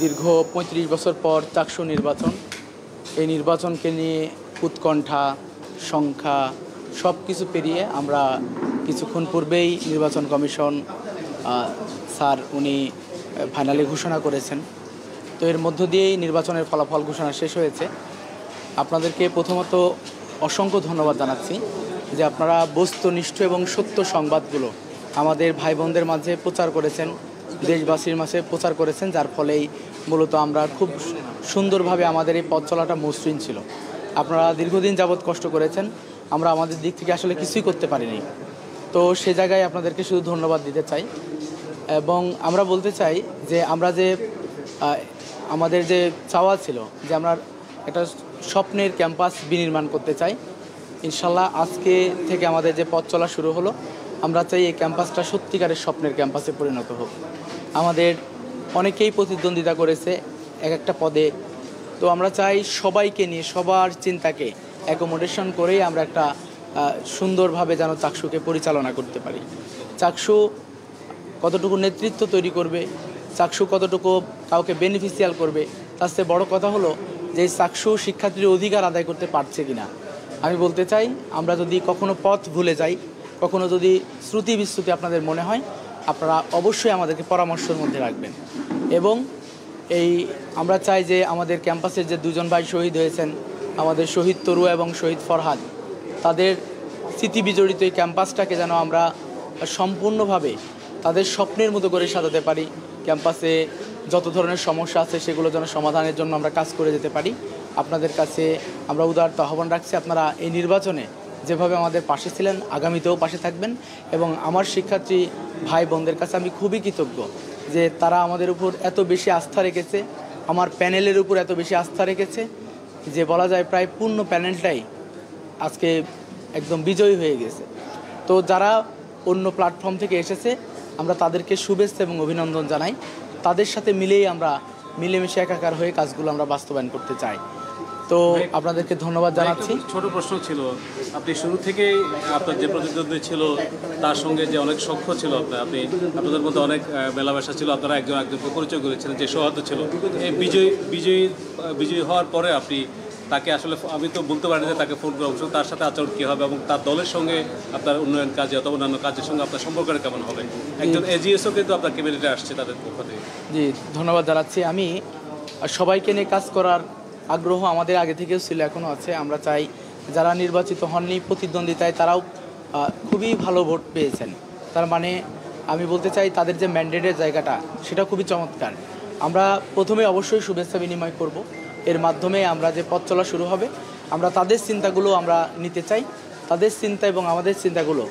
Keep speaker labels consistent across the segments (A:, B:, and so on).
A: দীর্ঘ ৩৫ বছর পর চাকসু নির্বাচন, এই নির্বাচনকে নিয়ে উৎকণ্ঠা, সংখ্যা সব কিছু পেরিয়ে আমরা কিছুক্ষণ পূর্বেই নির্বাচন কমিশন স্যার উনি ফাইনালি ঘোষণা করেছেন। তো এর মধ্য দিয়েই নির্বাচনের ফলাফল ঘোষণা শেষ হয়েছে। আপনাদেরকে প্রথমত অসংখ্য ধন্যবাদ জানাচ্ছি যে আপনারা বস্তুনিষ্ঠ এবং সত্য সংবাদগুলো আমাদের ভাই বোনদের মাঝে প্রচার করেছেন, দেশবাসীর মাঝে প্রচার করেছেন, যার ফলেই মূলত আমরা খুব সুন্দরভাবে আমাদের এই পথ চলাটা মসৃণ ছিল। আপনারা দীর্ঘদিন যাবৎ কষ্ট করেছেন, আমরা আমাদের দিক থেকে আসলে কিছুই করতে পারিনি। তো সে জায়গায় আপনাদেরকে শুধু ধন্যবাদ দিতে চাই এবং আমরা বলতে চাই যে আমরা যে আমাদের যে চাওয়া ছিল যে আমরা একটা স্বপ্নের ক্যাম্পাস বিনির্মাণ করতে চাই, ইনশাল্লাহ আজকে থেকে আমাদের যে পথ চলা শুরু হলো, আমরা চাই এই ক্যাম্পাসটা সত্যিকারের স্বপ্নের ক্যাম্পাসে পরিণত হোক। আমাদের অনেকেই প্রতিদ্বন্দ্বিতা করেছে এক একটা পদে, তো আমরা চাই সবাইকে নিয়ে সবার চিন্তাকে অ্যাকোমোডেশন করেই আমরা একটা সুন্দরভাবে যেন চাকসুকে পরিচালনা করতে পারি। চাকসু কতটুকু নেতৃত্ব তৈরি করবে, চাকসু কতটুকু কাউকে বেনিফিশিয়াল করবে, তার চেয়ে বড় কথা হলো যে চাকসু শিক্ষার্থীর অধিকার আদায় করতে পারছে কিনা। আমি বলতে চাই আমরা যদি কখনো পথ ভুলে যাই, কখনো যদি শ্রুতি বিশ্রুতি আপনাদের মনে হয়, আপনারা অবশ্যই আমাদেরকে পরামর্শের মধ্যে রাখবেন। এবং আমরা চাই যে আমাদের ক্যাম্পাসের যে দুজন ভাই শহীদ হয়েছেন, আমাদের শহীদ তরুয়া এবং শহীদ ফরহাদ, তাদের স্মৃতি বিজড়িত এই ক্যাম্পাসটাকে যেন আমরা সম্পূর্ণভাবে তাদের স্বপ্নের মতো করে সাজাতে পারি। ক্যাম্পাসে যত ধরনের সমস্যা আছে সেগুলো যেন সমাধানের জন্য আমরা কাজ করে যেতে পারি। আপনাদের কাছে আমরা উদারত আহ্বান রাখছি, আপনারা এই নির্বাচনে যেভাবে আমাদের পাশে ছিলেন আগামীতেও পাশে থাকবেন। এবং আমার শিক্ষার্থী ভাই বোনদের কাছে আমি খুবই কৃতজ্ঞ যে তারা আমাদের উপর এত বেশি আস্থা রেখেছে, আমার প্যানেলের উপর এত বেশি আস্থা রেখেছে যে বলা যায় প্রায় পূর্ণ প্যানেলটাই আজকে একদম বিজয়ী হয়ে গেছে। তো যারা অন্য প্ল্যাটফর্ম থেকে এসেছে আমরা তাদেরকে শুভেচ্ছা এবং অভিনন্দন জানাই। তাদের সাথে মিলেই আমরা মিলেমিশে একাকার হয়ে কাজগুলো আমরা বাস্তবায়ন করতে চাই। তো আপনাদেরকে ধন্যবাদ জানাচ্ছি।
B: ছোট প্রশ্ন ছিল, আপনি শুরু থেকেই আপনার যে প্রতিদ্বন্দ্বী ছিল তার সঙ্গে যে অনেক সখ্য ছিল, আপনাদের মধ্যে অনেক মেলামেশা ছিল, আপনারা একজনকে পরিচয় করেছিলেন, যে সৌহার্দ্য ছিল। এই বিজয়ী হওয়ার পরে আপনি তাকে আসলে আমি তো বলতে পারি যে তাকে ফোন করে অবশ্য তার সাথে আচরণ কী হবে এবং তার দলের সঙ্গে আপনার উন্নয়ন কাজে অথবা অন্যান্য কাজের সঙ্গে আপনার সম্পর্কটা কেমন হবে? একজন এজিএসও কিন্তু আপনার ক্যাবিনেটে আসছে তাদের পক্ষ থেকে।
A: জি, ধন্যবাদ জানাচ্ছি। আমি সবাইকে নিয়ে কাজ করার আগ্রহ আমাদের আগে থেকেও ছিল, এখনও আছে। আমরা চাই যারা নির্বাচিত হননি প্রতিদ্বন্দ্বিতায় তারাও খুবই ভালো ভোট পেয়েছেন। তার মানে আমি বলতে চাই তাদের যে ম্যান্ডেটের জায়গাটা সেটা খুবই চমৎকার। আমরা প্রথমে অবশ্যই শুভেচ্ছা বিনিময় করব, এর মাধ্যমে আমরা যে পথ চলা শুরু হবে আমরা তাদের চিন্তাগুলো আমরা নিতে চাই। তাদের চিন্তা এবং আমাদের চিন্তাগুলো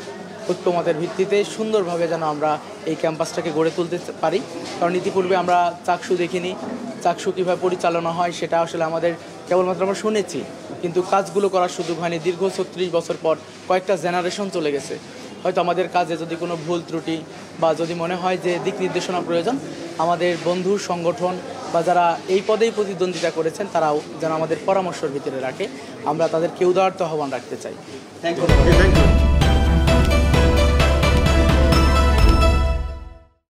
A: ঐক্যমতের ভিত্তিতে সুন্দরভাবে যেন আমরা এই ক্যাম্পাসটাকে গড়ে তুলতে পারি। কারণ ইতিপূর্বে আমরা চাকসু দেখিনি, চাকসু কীভাবে পরিচালনা হয় সেটা আসলে আমাদের কেবলমাত্র আমরা শুনেছি, কিন্তু কাজগুলো করার সুযোগ হয়নি। দীর্ঘ ৩৬ বছর পর কয়েকটা জেনারেশন চলে গেছে। হয়তো আমাদের কাজে যদি কোনো ভুল ত্রুটি বা যদি মনে হয় যে দিক নির্দেশনা প্রয়োজন, আমাদের বন্ধু সংগঠন বা যারা এই পদেই প্রতিদ্বন্দ্বিতা করেছেন তারাও যেন আমাদের পরামর্শের ভিতরে রাখে। আমরা তাদেরকে উদারত আহ্বান রাখতে চাই।
C: Thank you.